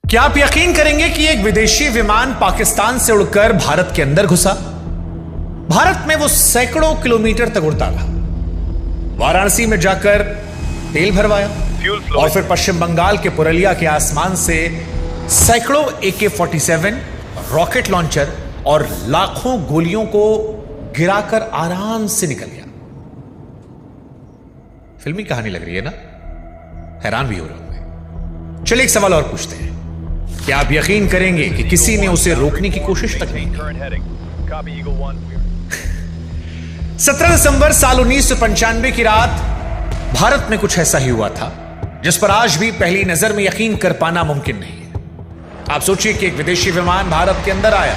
क्या आप यकीन करेंगे कि एक विदेशी विमान पाकिस्तान से उड़कर भारत के अंदर घुसा? भारत में वो सैकड़ों किलोमीटर तक उड़ता रहा, वाराणसी में जाकर तेल भरवाया और फिर पश्चिम बंगाल के पुरलिया के आसमान से सैकड़ों AK-47 रॉकेट लॉन्चर और लाखों गोलियों को गिराकर आराम से निकल गया। फिल्मी कहानी लग रही है ना? हैरान भी हो रहे होंगे। चलिए एक सवाल और पूछते हैं, क्या आप यकीन करेंगे कि किसी ने उसे रोकने की कोशिश तक नहीं की? 17 दिसंबर साल 1995 की रात भारत में कुछ ऐसा ही हुआ था जिस पर आज भी पहली नजर में यकीन कर पाना मुमकिन नहीं है। आप सोचिए कि एक विदेशी विमान भारत के अंदर आया,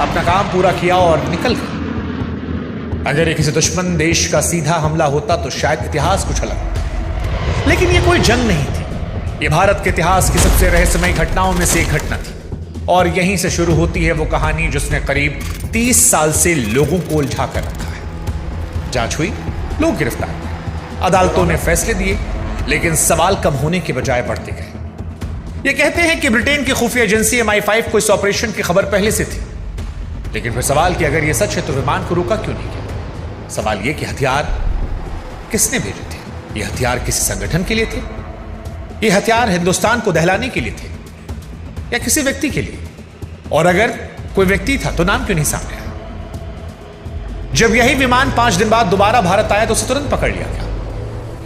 अपना काम पूरा किया और निकल गया। अगर ये किसी दुश्मन देश का सीधा हमला होता तो शायद इतिहास कुछ अलग होता, लेकिन ये कोई जंग नहीं थी। ये भारत के इतिहास की सबसे रहस्यमयी घटनाओं में से एक घटना थी और यहीं से शुरू होती है वो कहानी जिसने करीब 30 साल से लोगों को उलझा कर रखा है। जांच हुई, लोग गिरफ्तार हुए, अदालतों ने फैसले दिए, लेकिन सवाल कम होने के बजाय बढ़ते गए। ये कहते हैं कि ब्रिटेन की खुफिया एजेंसी MI5 को इस ऑपरेशन की खबर पहले से थी, लेकिन फिर सवाल कि अगर यह सच है तो विमान को रोका क्यों नहीं गया? सवाल यह कि हथियार किसने भेजे थे? ये हथियार किसी संगठन के लिए थे? ये हथियार हिंदुस्तान को दहलाने के लिए थे या किसी व्यक्ति के लिए? और अगर कोई व्यक्ति था तो नाम क्यों नहीं सामने आया? जब यही विमान 5 दिन बाद दोबारा भारत आया तो उसे तुरंत पकड़ लिया गया,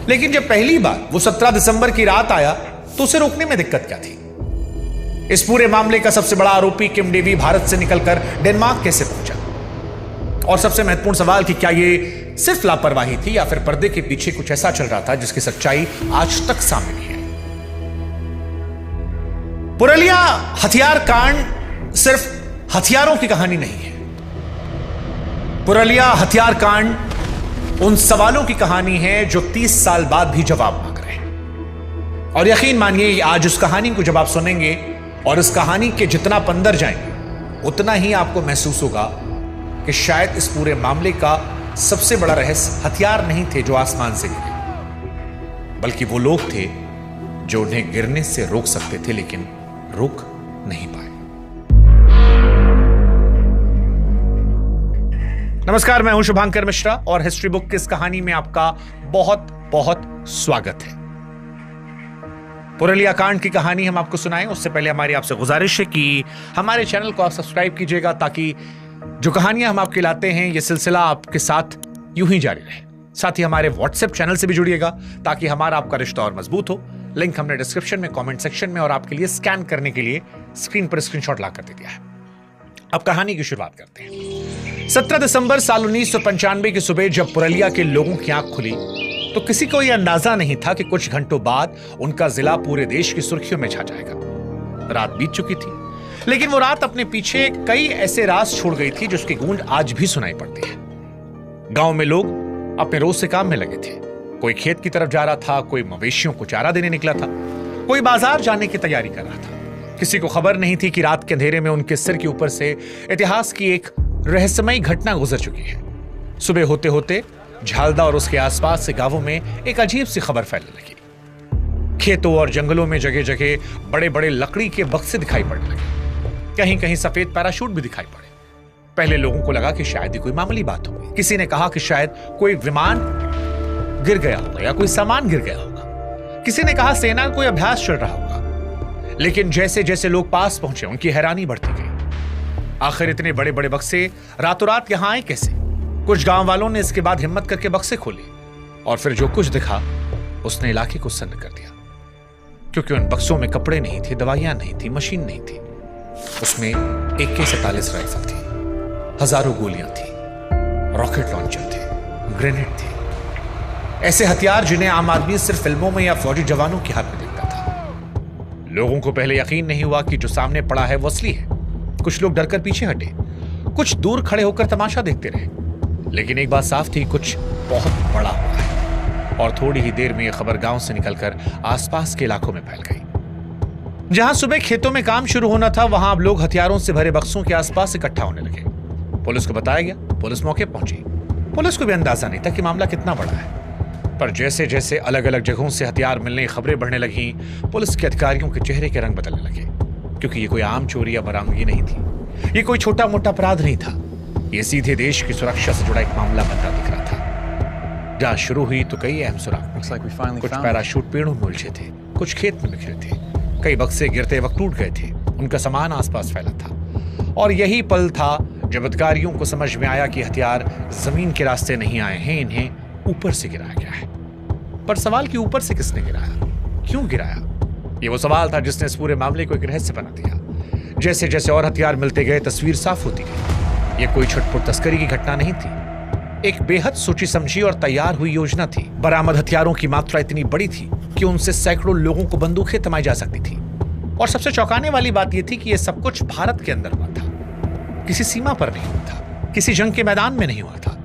लेकिन जब पहली बार वो 17 दिसंबर की रात आया तो उसे रोकने में दिक्कत क्या थी? इस पूरे मामले का सबसे बड़ा आरोपी किम डेवी भारत से निकलकर डेनमार्क कैसे पहुंचा? और सबसे महत्वपूर्ण सवाल कि क्या ये सिर्फ लापरवाही थी या फिर पर्दे के पीछे कुछ ऐसा चल रहा था जिसकी सच्चाई आज तक सामने नहीं है? पुरलिया हथियार कांड सिर्फ हथियारों की कहानी नहीं है। पुरलिया हथियार कांड उन सवालों की कहानी है जो 30 साल बाद भी जवाब मांग रहे हैं। और यकीन मानिए, आज उस कहानी को जब आप सुनेंगे और इस कहानी के जितना अंदर जाएंगे उतना ही आपको महसूस होगा कि शायद इस पूरे मामले का सबसे बड़ा रहस्य हथियार नहीं थे जो आसमान से गिरे, बल्कि वो लोग थे जो उन्हें गिरने से रोक सकते थे लेकिन रोक नहीं पाए। नमस्कार, मैं हूं शुभांकर मिश्रा और हिस्ट्री बुक की इस कहानी में आपका बहुत बहुत स्वागत है। पुरलिया कांड की कहानी हम आपको सुनाएं उससे पहले हमारी आपसे गुजारिश है कि हमारे चैनल को आप सब्सक्राइब कीजिएगा ताकि जो कहानियां हम आपके लाते हैं ये सिलसिला आपके साथ यूं ही जारी रहे। साथ ही हमारे व्हाट्सएप चैनल से भी जुड़िएगा ताकि हमारा आपका रिश्ता और मजबूत हो। लिंक हमने डिस्क्रिप्शन में, कमेंट सेक्शन में और आपके लिए स्कैन करने के लिए स्क्रीन पर स्क्रीनशॉट लाकर दे दिया है। अब कहानी की शुरुआत करते हैं। 17 दिसंबर साल 1995 की सुबह जब पुरलिया के लोगों की आंख खुली तो किसी को यह अंदाजा नहीं था कि कुछ घंटों बाद उनका जिला पूरे देश की सुर्खियों में छा जाएगा। रात बीत चुकी थी, लेकिन वो रात अपने पीछे कई ऐसे राज छोड़ गई थी जिसकी गूंज आज भी सुनाई पड़ती है। गांव में लोग अपने रोज से काम में लगे थे। कोई खेत की तरफ जा रहा था, कोई मवेशियों को चारा देने निकला था, कोई बाजार जाने की तैयारी कर रहा था। किसी को खबर नहीं थी कि रात के अंधेरे में उनके सिर के ऊपर से इतिहास की एक रहस्यमयी घटना गुजर चुकी है। सुबह होते होते झालदा और उसके आसपास से गांवों में एक अजीब सी खबर फैलने लगी। खेतों और जंगलों में जगह जगह बड़े बड़े लकड़ी के बक्से दिखाई पड़ने लगे। कहीं कहीं सफेद पैराशूट भी दिखाई पड़े। पहले लोगों को लगा कि शायद ये कोई मामूली बात होगी। किसी ने कहा कि शायद कोई विमान गिर गया होगा या कोई सामान गिर गया होगा। किसी ने कहा सेना का कोई अभ्यास चल रहा होगा। लेकिन जैसे जैसे लोग पास पहुंचे उनकी हैरानी बढ़ती गई। आखिर इतने बड़े बड़े बक्से रातों रात यहां आए कैसे? कुछ गांव वालों ने इसके बाद हिम्मत करके बक्से खोले और फिर जो कुछ दिखा उसने इलाके को सन्न कर दिया, क्योंकि उन बक्सों में कपड़े नहीं थे, दवाइयां नहीं थी, मशीन नहीं थी। उसमें AK-47 राइफल थी, हजारों गोलियां थी, रॉकेट लॉन्चर थे, ग्रेनेड थे, ऐसे हथियार जिन्हें आम आदमी सिर्फ फिल्मों में या फौजी जवानों के हाथ में देखता था। लोगों को पहले यकीन नहीं हुआ कि जो सामने पड़ा है वो असली है। कुछ लोग डरकर पीछे हटे, कुछ दूर खड़े होकर तमाशा देखते रहे, लेकिन एक बात साफ थी, कुछ बहुत बड़ा हुआ है। और थोड़ी ही देर में यह खबर गांव से निकलकर आसपास के इलाकों में फैल गई। जहां सुबह खेतों में काम शुरू होना था वहां अब लोग हथियारों से भरे बक्सों के आसपास इकट्ठा होने लगे। पुलिस को बताया गया, पुलिस मौके पहुंची। पुलिस को भी अंदाजा नहीं था कि मामला कितना बड़ा है, पर जैसे जैसे अलग अलग जगहों से हथियार मिलने की खबरें बढ़ने लगी, पुलिस के अधिकारियों के चेहरे के रंग बदलने लगे। क्योंकि ये कोई आम चोरी या बरामदगी नहीं थी, ये कोई छोटा मोटा अपराध नहीं था, ये सीधे देश की सुरक्षा से जुड़ा एक मामला बनता दिख रहा था। जांच शुरू हुई तो कई अहम सुराग, कुछ पैराशूट पेड़ों में उलझे थे, कुछ खेत में बिखरे थे, कई बक्से गिरते वक्त टूट गए थे, उनका सामान आसपास फैला था। और यही पल था जब अधिकारियों को समझ में आया कि हथियार जमीन के रास्ते नहीं आए हैं, इन्हें ऊपर से गिराया गया है। पर सवाल कि ऊपर से किसने गिराया, क्यों गिराया? ये वो सवाल था जिसने इस पूरे मामले को एक रहस्य बना दिया। जैसे जैसे और हथियार मिलते गए तस्वीर साफ होती गई। ये कोई छुटपुट तस्करी की घटना नहीं थी, एक बेहद सोची समझी और तैयार हुई योजना थी। बरामद हथियारों की मात्रा इतनी बड़ी थी कि उनसे सैकड़ों लोगों को बंदूकें थमाई जा सकती थी। और सबसे चौंकाने वाली बात यह थी कि यह सब कुछ भारत के अंदर हुआ था, किसी सीमा पर नहीं हुआ था, किसी जंग के मैदान में नहीं हुआ था,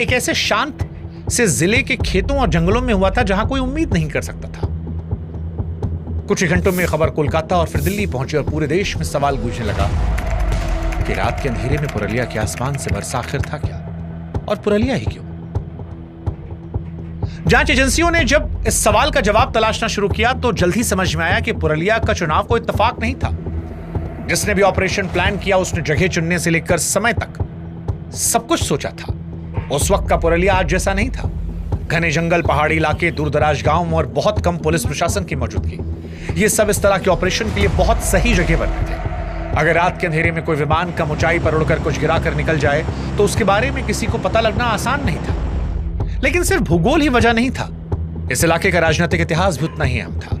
एक ऐसे शांत से जिले के खेतों और जंगलों में हुआ था जहां कोई उम्मीद नहीं कर सकता था। कुछ ही घंटों में खबर कोलकाता और फिर दिल्ली पहुंची और पूरे देश में सवाल गूंजने लगा कि रात के अंधेरे में पुरलिया के आसमान से बरसा आखिर था क्या, और पुरलिया ही क्यों? जांच एजेंसियों ने जब इस सवाल का जवाब तलाशना शुरू किया तो जल्द ही समझ में आया कि पुरलिया का चुनाव कोई इत्तेफाक नहीं था। जिसने भी ऑपरेशन प्लान किया उसने जगह चुनने से लेकर समय तक सब कुछ सोचा था। उस वक्त का पुरलिया आज जैसा नहीं था। घने जंगल, पहाड़ी इलाके, दूरदराज गांव और बहुत कम पुलिस प्रशासन की मौजूदगी, ये सब इस तरह के ऑपरेशन के लिए बहुत सही जगह बन रहे थे। अगर रात के अंधेरे में कोई विमान कम ऊंचाई पर उड़कर कुछ गिराकर निकल जाए तो उसके बारे में किसी को पता लगना आसान नहीं था। लेकिन सिर्फ भूगोल ही वजह नहीं था, इस इलाके का राजनीतिक इतिहास भी उतना ही अहम था।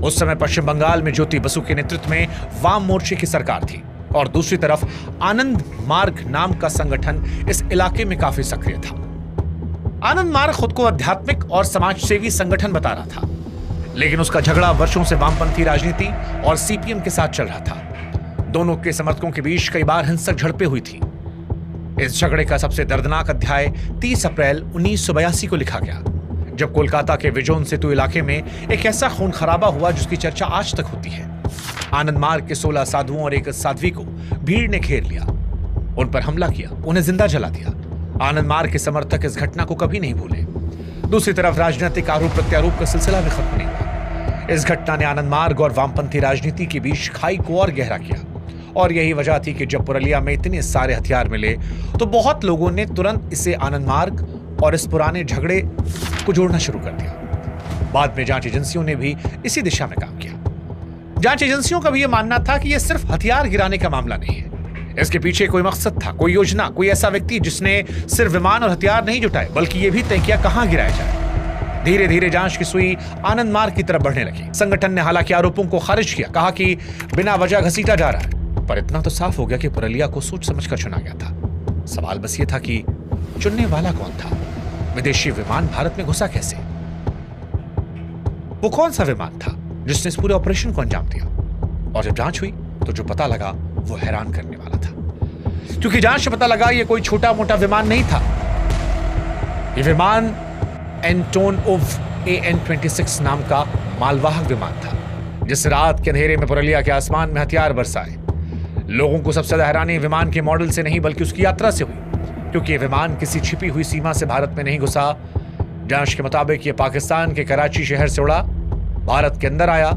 उस समय पश्चिम बंगाल में ज्योति बसु के नेतृत्व में वाम मोर्चे की सरकार थी और दूसरी तरफ आनंद मार्ग नाम का संगठन इस इलाके में काफी सक्रिय था। आनंद मार्ग खुद को आध्यात्मिक और समाजसेवी संगठन बता रहा था, लेकिन उसका झगड़ा वर्षों से वामपंथी राजनीति और सीपीएम के साथ चल रहा था। दोनों के समर्थकों के बीच कई बार हिंसक झड़पें हुई थी। इस झगड़े का सबसे दर्दनाक अध्याय 30 अप्रैल 1982 को लिखा गया, जब कोलकाता के विजोन सेतु इलाके में एक ऐसा खून खराबा हुआ जिसकी चर्चा आज तक होती है। आनंद मार्ग के 16 साधुओं और एक साध्वी को भीड़ ने घेर लिया, उन पर हमला किया, उन्हें जिंदा जला दिया। आनंद मार्ग के समर्थक इस घटना को कभी नहीं भूले। दूसरी तरफ राजनीतिक आरोप प्रत्यारोप का सिलसिला भी खत्म नहीं हुआ। इस घटना ने आनंद मार्ग और वामपंथी राजनीति के बीच खाई को और गहरा किया, और यही वजह थी कि जब पुरलिया में इतने सारे हथियार मिले तो बहुत लोगों ने तुरंत इसे आनंद मार्ग और इस पुराने झगड़े को जोड़ना शुरू कर दिया। बाद में जांच एजेंसियों ने भी इसी दिशा में काम किया। जांच एजेंसियों का भी यह मानना था कि यह सिर्फ हथियार गिराने का मामला नहीं है, इसके पीछे कोई मकसद था, कोई योजना, कोई ऐसा व्यक्ति जिसने सिर्फ विमान और हथियार नहीं जुटाए बल्कि यह भी तय किया कहां गिराया जाए। धीरे धीरे जांच की सुई आनंद मार्ग की तरफ बढ़ने लगी। संगठन ने हालांकि आरोपों को खारिज किया, कहा कि बिना वजह घसीटा जा रहा है, पर इतना तो साफ हो गया कि पुरलिया को सोच समझकर चुना गया था। सवाल बस ये था कि चुनने वाला कौन था? विदेशी विमान भारत में घुसा कैसे? वो कौन सा विमान था जिसने इस पूरे ऑपरेशन को अंजाम दिया? और जब जांच हुई तो जो पता लगा वो हैरान करने वाला था, क्योंकि जांच से पता लगा ये कोई छोटा मोटा विमान नहीं था। ये विमान एंटोनोव AN-26 नाम का मालवाहक विमान था, जिस रात के अंधेरे में पुरलिया के आसमान में हथियार बरसाए। लोगों को सबसे ज्यादा हैरानी विमान के मॉडल से नहीं बल्कि उसकी यात्रा से हुई, क्योंकि यह विमान किसी छिपी हुई सीमा से भारत में नहीं घुसा। जांच के मुताबिक यह पाकिस्तान के कराची शहर से उड़ा, भारत के अंदर आया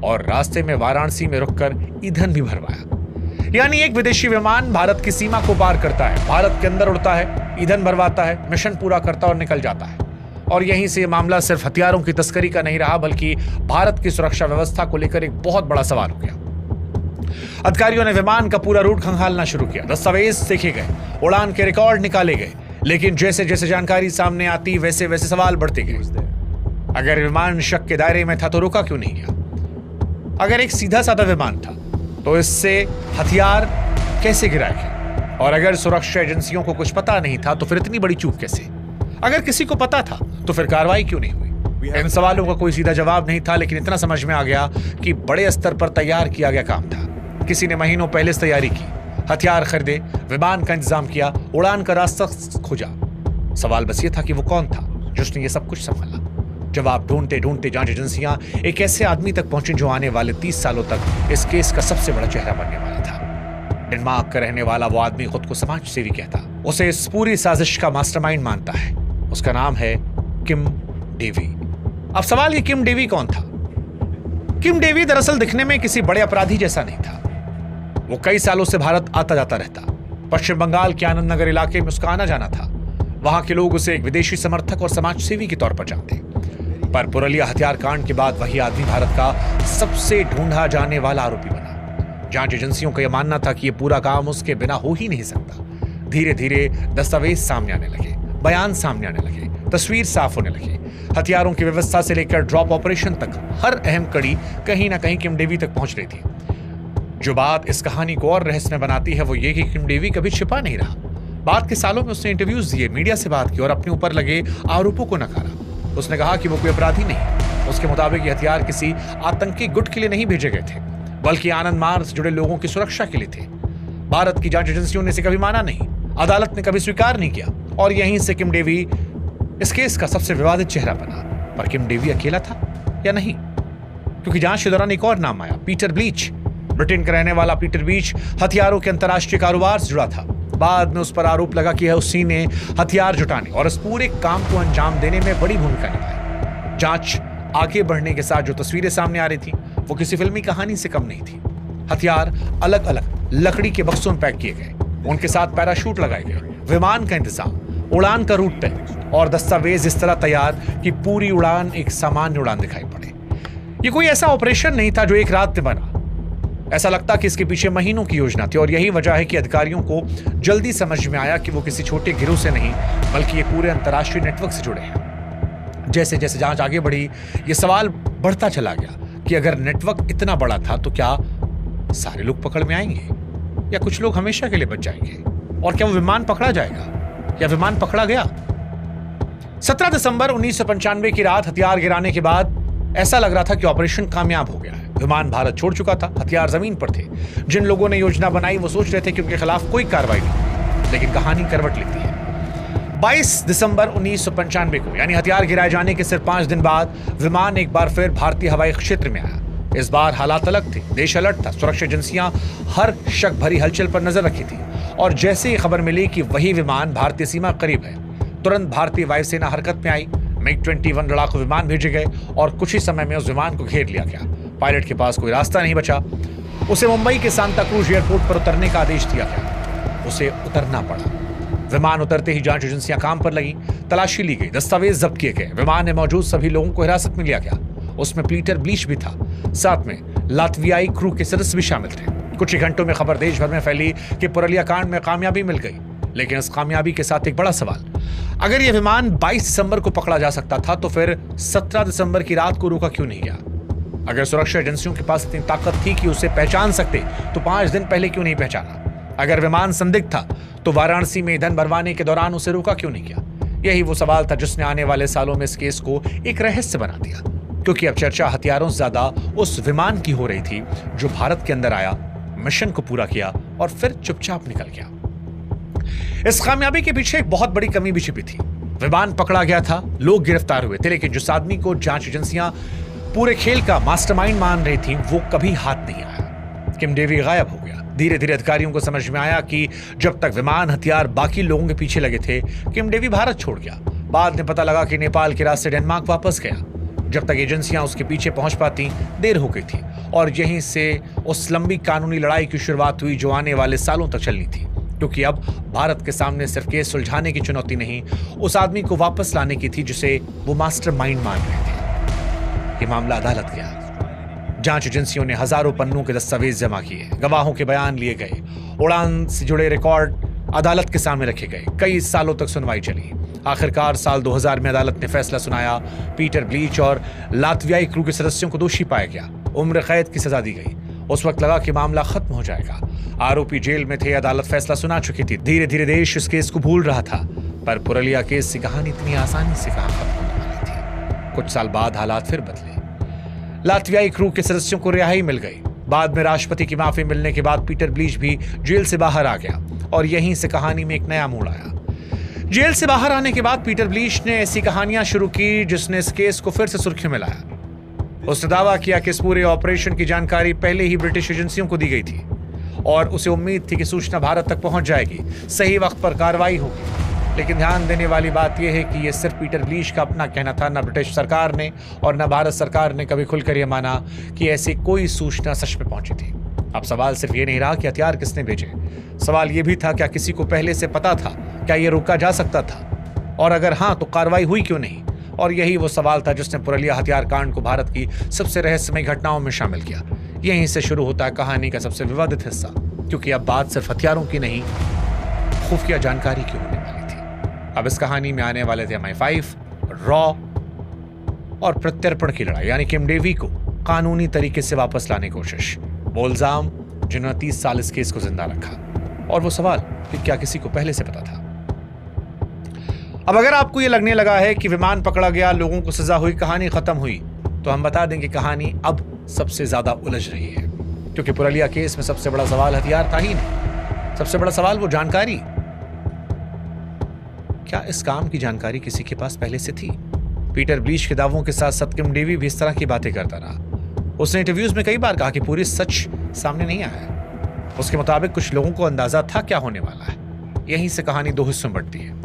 और रास्ते में वाराणसी में रुककर ईंधन भी भरवाया। यानी एक विदेशी विमान भारत की सीमा को पार करता है, भारत के अंदर उड़ता है, ईंधन भरवाता है, मिशन पूरा करता और निकल जाता है। और यहीं से मामला सिर्फ हथियारों की तस्करी का नहीं रहा, बल्कि भारत की सुरक्षा व्यवस्था को लेकर एक बहुत बड़ा सवाल हो गया। अधिकारियों ने विमान का पूरा रूट खंगालना शुरू किया, दस्तावेज देखे गए, उड़ान के रिकॉर्ड निकाले गए, लेकिन जैसे जैसे जानकारी सामने आती वैसे वैसे सवाल बढ़ते गए। अगर विमान शक के दायरे में था तो रुका क्यों नहीं गया? अगर एक सीधा साधा विमान था तो इससे हथियार कैसे गिराए गए? और अगर सुरक्षा एजेंसियों को कुछ पता नहीं था तो फिर इतनी बड़ी चूक कैसे? अगर किसी को पता था तो फिर कार्रवाई क्यों नहीं हुई? इन सवालों का कोई सीधा जवाब नहीं था, लेकिन इतना समझ में आ गया कि बड़े स्तर पर तैयार किया गया काम था। किसी ने महीनों पहले से तैयारी की, हथियार खरीदे, विमान का इंतजाम किया, उड़ान का रास्ता खोजा। सवाल बस ये था कि वो कौन था जिसने ये सब कुछ संभाला। जवाब ढूंढते ढूंढते जांच एजेंसियां एक ऐसे आदमी तक पहुंची जो आने वाले 30 सालों तक इस केस का सबसे बड़ा चेहरा बनने वाला था। डेनमार्क का रहने वाला वो आदमी खुद को समाज सेवी कहता, उसे इस पूरी साजिश का मास्टरमाइंड मानता है। उसका नाम है किम डेवी। अब सवाल ये किम डेवी कौन था? किम डेवी दरअसल दिखने में किसी बड़े अपराधी जैसा नहीं था। वो कई सालों से भारत आता जाता रहता। पश्चिम बंगाल के आनंद नगर इलाके में उसका आना जाना था। वहां के लोग उसे एक विदेशी समर्थक और समाजसेवी के तौर पर जानते। पर पुरलिया हथियार कांड के बाद वही आदमी भारत का सबसे ढूंढा जाने वाला आरोपी बना। जांच एजेंसियों का यह मानना था कि यह पूरा काम उसके बिना हो ही नहीं सकता। धीरे धीरे दस्तावेज सामने आने लगे, बयान सामने आने लगे, तस्वीर साफ होने लगी। हथियारों की व्यवस्था से लेकर ड्रॉप ऑपरेशन तक हर अहम कड़ी कहीं ना कहीं किम डेवी तक पहुंच रही थी। जो बात इस कहानी को और रहस्यमय बनाती है वो ये कि किम डेवी कभी छिपा नहीं रहा। बाद के सालों में उसने इंटरव्यूज दिए, मीडिया से बात की और अपने ऊपर लगे आरोपों को नकारा। उसने कहा कि वो कोई अपराधी नहीं। उसके मुताबिक ये हथियार किसी आतंकी गुट के लिए नहीं भेजे गए थे, बल्कि आनंद मार्ग से जुड़े लोगों की सुरक्षा के लिए थे। भारत की जांच एजेंसियों ने इसे कभी माना नहीं, अदालत ने कभी स्वीकार नहीं किया और यहीं से किम डेवी इस केस का सबसे विवादित चेहरा बना। पर किम डेवी अकेला था या नहीं? क्योंकि जांच के दौरान एक और नाम आया, पीटर ब्लीच। ब्रिटेन का रहने वाला पीटर ब्लीच हथियारों के अंतर्राष्ट्रीय कारोबार से जुड़ा था। बाद में उस पर आरोप लगा कि उसी ने हथियार जुटाने और इस पूरे काम को अंजाम देने में बड़ी भूमिका निभाई। जांच आगे बढ़ने के साथ जो तस्वीरें सामने आ रही थी वो किसी फिल्मी कहानी से कम नहीं थी। हथियार अलग अलग लकड़ी के बक्सों में पैक किए गए, उनके साथ पैराशूट लगाए गए, विमान का इंतजाम, उड़ान का रूट तय और दस्तावेज इस तरह तैयार कि पूरी उड़ान एक सामान्य उड़ान दिखाई पड़े। ये कोई ऐसा ऑपरेशन नहीं था जो एक रात में बना। ऐसा लगता कि इसके पीछे महीनों की योजना थी और यही वजह है कि अधिकारियों को जल्दी समझ में आया कि वो किसी छोटे गिरोह से नहीं बल्कि ये पूरे अंतर्राष्ट्रीय नेटवर्क से जुड़े हैं। जैसे जैसे जांच आगे बढ़ी ये सवाल बढ़ता चला गया कि अगर नेटवर्क इतना बड़ा था तो क्या सारे लोग पकड़ में आएंगे या कुछ लोग हमेशा के लिए बच जाएंगे? और क्या वो विमान पकड़ा जाएगा या विमान पकड़ा गया? 17 दिसंबर 1995 की रात हथियार गिराने के बाद ऐसा लग रहा था कि ऑपरेशन कामयाब हो गया है। विमान भारत छोड़ चुका था, हथियार जमीन पर थे। जिन लोगों ने योजना बनाई वो सोच रहे थे कि उनके खिलाफ कोई कार्रवाई नहीं, लेकिन कहानी करवट लेती है। 22 दिसंबर 1995 को यानी हथियार गिराए जाने के सिर्फ 5 दिन बाद विमान एक बार फिर भारतीय हवाई क्षेत्र में आया। इस बार हालात अलग थे, देश अलर्ट था। सुरक्षा एजेंसियां हर शक भरी हलचल पर नजर रखी थी और जैसे ही खबर मिली कि वही विमान भारतीय सीमा करीब है, तुरंत भारतीय वायुसेना हरकत में आई। MiG-21 लड़ाकू विमान भेजे गए और कुछ ही समय में उस विमान को घेर लिया गया। पायलट के पास कोई रास्ता नहीं बचा। उसे मुंबई के सांता क्रूज एयरपोर्ट पर उतरने का आदेश दिया गया। उसे उतरना पड़ा। विमान उतरते ही जांच एजेंसियां काम पर लगी, तलाशी ली गई, दस्तावेज जब्त किए गए। विमान में मौजूद सभी लोगों को हिरासत में लिया गया। उसमें पीटर ब्लीच भी था, साथ में लातवियाई क्रू के सदस्य भी शामिल थे। कुछ ही घंटों में खबर देश भर में फैली कि पुरलिया कांड में कामयाबी मिल गई। लेकिन इस कामयाबी के साथ एक बड़ा सवाल, अगर यह विमान 22 दिसंबर को पकड़ा जा सकता था तो फिर 17 दिसंबर की रात को रोका क्यों नहीं गया? अगर सुरक्षा एजेंसियों के पास इतनी ताकत थी कि उसे पहचान सकते तो 5 दिन पहले क्यों नहीं पहचाना? अगर विमान संदिग्ध था तो वाराणसी में ईंधन भरवाने के दौरान उसे रोका क्यों नहीं किया? यही वो सवाल था जिसने आने वाले सालों में इस केस को एक रहस्य बना दिया, क्योंकि अब चर्चा हथियारों से ज्यादा उस विमान की हो रही थी जो भारत के अंदर आया, मिशन को पूरा किया और फिर चुपचाप निकल गया। इस कामयाबी के पीछे एक बहुत बड़ी कमी भी छिपी थी। विमान पकड़ा गया था, लोग गिरफ्तार हुए थे, लेकिन जिस आदमी को जांच एजेंसियां पूरे खेल का मास्टरमाइंड मान रही थी वो कभी हाथ नहीं आया। किम डेवी गायब हो गया। धीरे धीरे अधिकारियों को समझ में आया कि जब तक विमान हथियार बाकी लोगों के पीछे लगे थे, किम डेवी भारत छोड़ गया। बाद में पता लगा कि नेपाल के रास्ते डेनमार्क वापस गया। जब तक एजेंसियां उसके पीछे पहुंच पाती देर हो गई थी और यहीं से उस लंबी कानूनी लड़ाई की शुरुआत हुई जो आने वाले सालों तक चलनी थी, क्योंकि अब भारत के सामने सिर्फ केस सुलझाने की चुनौती नहीं, उस आदमी को वापस लाने की थी जिसे वो मास्टरमाइंड मान रहे थे। ये मामला अदालत गया। जांच एजेंसियों ने हजारों पन्नों के दस्तावेज जमा किए, गवाहों के बयान लिए गए, उड़ान से जुड़े रिकॉर्ड अदालत के सामने रखे गए। कई सालों तक सुनवाई चली। आखिरकार साल 2000 में अदालत ने फैसला सुनाया। पीटर ब्लीच और लातवियाई क्रू के सदस्यों को दोषी पाया गया, उम्र कैद की सजा दी गई। उस वक्त लगा कि मामला खत्म हो जाएगा, आरोपी जेल में थे, अदालत फैसला सुना चुकी थी। धीरे धीरे देश इस केस को भूल रहा था, पर पुरलिया केस की कहानी इतनी आसानी से कहां खत्म होने वाली थी। कुछ साल बाद हालात फिर बदले। लातवियाई क्रू के सदस्यों को रिहाई मिल गई। बाद में राष्ट्रपति की माफी मिलने के बाद पीटर ब्लीच भी जेल से बाहर आ गया और यहीं से कहानी में एक नया मोड़ आया। जेल से बाहर आने के बाद पीटर ब्लीच ने ऐसी कहानियां शुरू की जिसने इस केस को फिर से सुर्खियों में लाया। उसने दावा किया कि इस पूरे ऑपरेशन की जानकारी पहले ही ब्रिटिश एजेंसियों को दी गई थी और उसे उम्मीद थी कि सूचना भारत तक पहुंच जाएगी, सही वक्त पर कार्रवाई होगी। लेकिन ध्यान देने वाली बात यह है कि यह सिर्फ पीटर ब्लीच का अपना कहना था। न ब्रिटिश सरकार ने और न भारत सरकार ने कभी खुलकर यह माना कि ऐसी कोई सूचना सच में पहुंची थी। अब सवाल सिर्फ ये नहीं रहा कि हथियार किसने भेजे, सवाल ये भी था क्या किसी को पहले से पता था, क्या ये रोका जा सकता था, और अगर हाँ तो कार्रवाई हुई क्यों नहीं। और यही वो सवाल था जिसने पुरलिया हथियार कांड को भारत की सबसे रहस्यमय घटनाओं में शामिल किया। यहीं से शुरू होता है कहानी का सबसे विवादित हिस्सा, क्योंकि अब बात सिर्फ हथियारों की नहीं, खुफिया जानकारी की होने वाली थी। अब इस कहानी में आने वाले थे MI5, रॉ और प्रत्यर्पण की लड़ाई, यानी किम डेवी को कानूनी तरीके से वापस लाने की कोशिश, वो इल्जाम जिन्होंने 30 साल इस केस को जिंदा रखा, और वो सवाल कि क्या किसी को पहले से पता था। अब अगर आपको यह लगने लगा है कि विमान पकड़ा गया, लोगों को सजा हुई, कहानी खत्म हुई, तो हम बता दें कि कहानी अब सबसे ज्यादा उलझ रही है, क्योंकि पुरलिया केस में सबसे बड़ा सवाल हथियार था ही नहीं, सबसे बड़ा सवाल वो जानकारी। क्या इस काम की जानकारी किसी के पास पहले से थी? पीटर ब्लीच के दावों के साथ साथ किम डेवी भी इस तरह की बातें करता रहा। उसने इंटरव्यूज में कई बार कहा कि पूरी सच सामने नहीं आया। उसके मुताबिक कुछ लोगों को अंदाजा था क्या होने वाला है। यहीं से कहानी दो हिस्सों में बढ़ती है।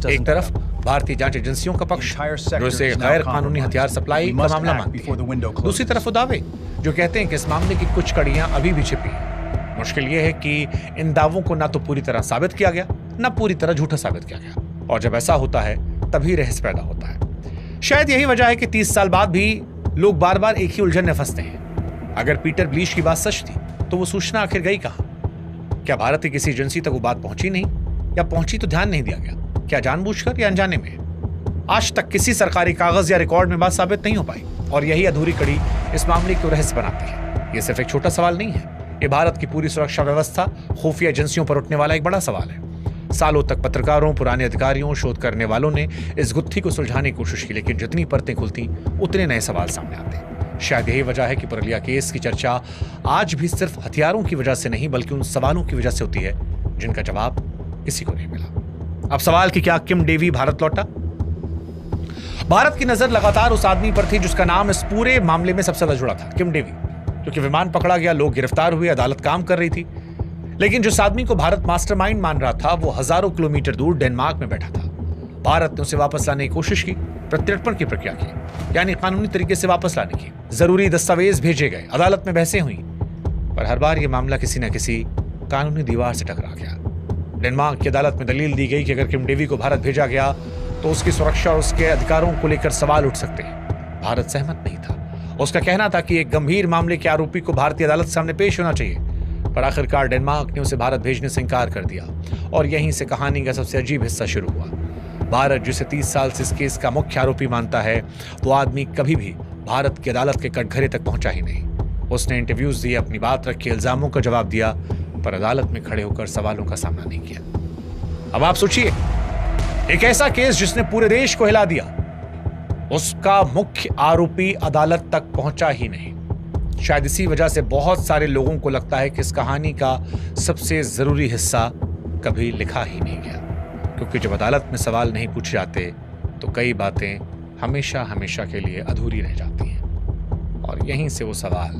एक तरफ भारतीय जांच एजेंसियों का पक्ष जो इसे गैर कानूनी हथियार सप्लाई का मामला मानती है, दूसरी तरफ वो दावे जो कहते हैं कि इस मामले की कुछ कड़ियां अभी भी छिपी हैं। मुश्किल यह है कि इन दावों को ना तो पूरी तरह साबित किया गया, ना पूरी तरह झूठा साबित किया गया, और जब ऐसा होता है तभी रहस्य पैदा होता है। शायद यही वजह है कि 30 साल बाद भी लोग बार बार एक ही उलझन में फंसते हैं। अगर पीटर ब्लीच की बात सच थी तो वो सूचना आखिर गई कहां? क्या भारत की किसी एजेंसी तक वो बात पहुंची नहीं, या पहुंची तो ध्यान नहीं दिया गया? क्या जानबूझकर या अनजाने में? आज तक किसी सरकारी कागज या रिकॉर्ड में बात साबित नहीं हो पाई, और यही अधूरी कड़ी इस मामले को रहस्य बनाती है। ये सिर्फ एक छोटा सवाल नहीं है, ये भारत की पूरी सुरक्षा व्यवस्था, खुफिया एजेंसियों पर उठने वाला एक बड़ा सवाल है। सालों तक पत्रकारों, पुराने अधिकारियों, शोध करने वालों ने इस गुत्थी को सुलझाने की कोशिश की, लेकिन जितनी परतें खुलती उतने नए सवाल सामने आते। शायद यही वजह है कि पुरलिया केस की चर्चा आज भी सिर्फ हथियारों की वजह से नहीं, बल्कि उन सवालों की वजह से होती है जिनका जवाब किसी को नहीं मिला। अब सवाल कि क्या किम डेवी भारत लौटा? भारत की नजर लगातार उस आदमी पर थी जिसका नाम इस पूरे मामले में सबसे ज्यादा जुड़ा था, किम डेवी। क्योंकि विमान पकड़ा गया, लोग गिरफ्तार हुए, अदालत काम कर रही थी, लेकिन जिस आदमी को भारत मास्टरमाइंड मान रहा था वो हजारों किलोमीटर दूर डेनमार्क में बैठा था। भारत ने उसे वापस लाने की कोशिश की, प्रत्यर्पण की प्रक्रिया की, यानी कानूनी तरीके से वापस लाने की। जरूरी दस्तावेज भेजे गए, अदालत में बहसें हुई, पर हर बार यह मामला किसी न किसी कानूनी दीवार से टकरा गया। डेनमार्क की अदालत में दलील दी गई कि अगर किम डेवी को भारत भेजा गया तो उसकी सुरक्षा और उसके अधिकारों को लेकर सवाल उठ सकते हैं। भारत सहमत नहीं था। उसका कहना था कि एक गंभीर मामले के आरोपी को भारतीय अदालत के सामने पेश होना चाहिए, पर आखिरकार डेनमार्क ने उसे भारत भेजने से इंकार कर दिया, और यहीं से कहानी का सबसे अजीब हिस्सा शुरू हुआ। भारत जिसे 30 साल से इस केस का मुख्य आरोपी मानता है, वो आदमी कभी भी भारत की अदालत के कटघरे तक पहुंचा ही नहीं। उसने इंटरव्यूज दिए, अपनी बात रखी, इल्जामों का जवाब दिया, पर अदालत में खड़े होकर सवालों का सामना नहीं किया। अब आप सोचिए, एक ऐसा केस जिसने पूरे देश को हिला दिया, उसका मुख्य आरोपी अदालत तक पहुंचा ही नहीं। शायद इसी वजह से बहुत सारे लोगों को लगता है कि इस कहानी का सबसे जरूरी हिस्सा कभी लिखा ही नहीं गया, क्योंकि जब अदालत में सवाल नहीं पूछे जाते तो कई बातें हमेशा हमेशा के लिए अधूरी रह जाती हैं। और यहीं से वो सवाल,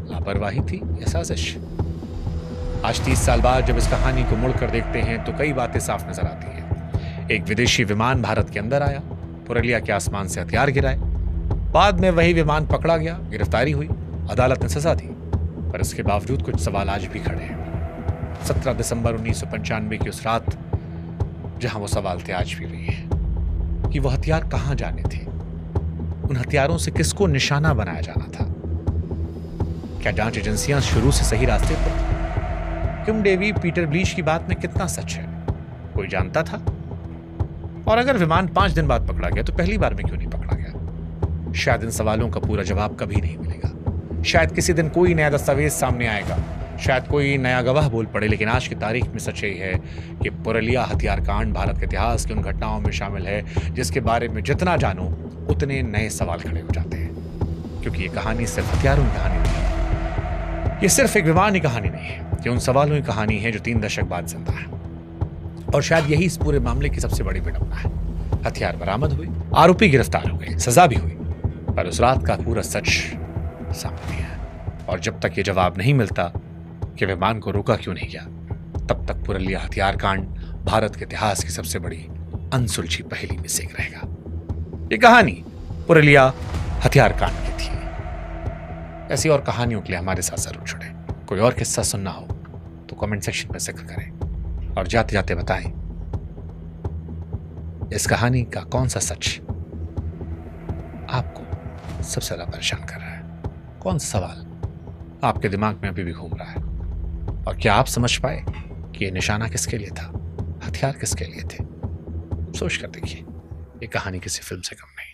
लापरवाही थी या साजिश? आज 30 साल बाद जब इस कहानी को मुड़कर देखते हैं तो कई बातें साफ नजर आती हैं। एक विदेशी विमान भारत के अंदर आया, पुरलिया के आसमान से हथियार गिराए, बाद में वही विमान पकड़ा गया, गिरफ्तारी हुई, अदालत ने सजा दी, पर इसके बावजूद कुछ सवाल आज भी खड़े हैं। 17 दिसंबर 1995 की उस रात जहां वो सवाल थे, आज भी वही है कि वो हथियार कहां जाने थे, उन हथियारों से किसको निशाना बनाया जाना था। क्या जांच एजेंसियां शुरू से सही रास्ते पर थी? किम डेवी, पीटर ब्लीच की बात में कितना सच है, कोई जानता था? और अगर विमान 5 दिन बाद पकड़ा गया तो पहली बार में क्यों नहीं पकड़ा गया? शायद इन सवालों का पूरा जवाब कभी नहीं मिलेगा। शायद किसी दिन कोई नया दस्तावेज सामने आएगा, शायद कोई नया गवाह बोल पड़े, लेकिन आज की तारीख में सच यही है कि पुरलिया हथियार कांड भारत के इतिहास की उन घटनाओं में शामिल है जिसके बारे में जितना जानो उतने नए सवाल खड़े हो जाते हैं। क्योंकि ये कहानी सिर्फ हथियारों की कहानी नहीं है, ये सिर्फ एक विमान की कहानी नहीं है, ये उन सवालों की कहानी है जो 3 दशक बाद जिंदा है। और शायद यही इस पूरे मामले की सबसे बड़ी विडंबना है। हथियार बरामद हुए, आरोपी गिरफ्तार हो गए, सजा भी हुई, पर उस रात का पूरा सच सामने नहीं आया। और जब तक ये जवाब नहीं मिलता कि विमान को रोका क्यों नहीं गया, तब तक पुरलिया हथियार कांड भारत के इतिहास की सबसे बड़ी अनसुलझी पहेली में से एक रहेगा। ये कहानी पुरलिया हथियार कांड की थी। ऐसी और कहानियों के लिए हमारे साथ जरूर जुड़े। कोई और किस्सा सुनना हो तो कमेंट सेक्शन में जिक्र करें और जाते जाते बताएं इस कहानी का कौन सा सच आपको सबसे ज्यादा परेशान कर रहा है। कौन सा सवाल आपके दिमाग में अभी भी घूम रहा है और क्या आप समझ पाए कि यह निशाना किसके लिए था, हथियार किसके लिए थे। सोच कर देखिए, ये कहानी किसी फिल्म से कम नहीं।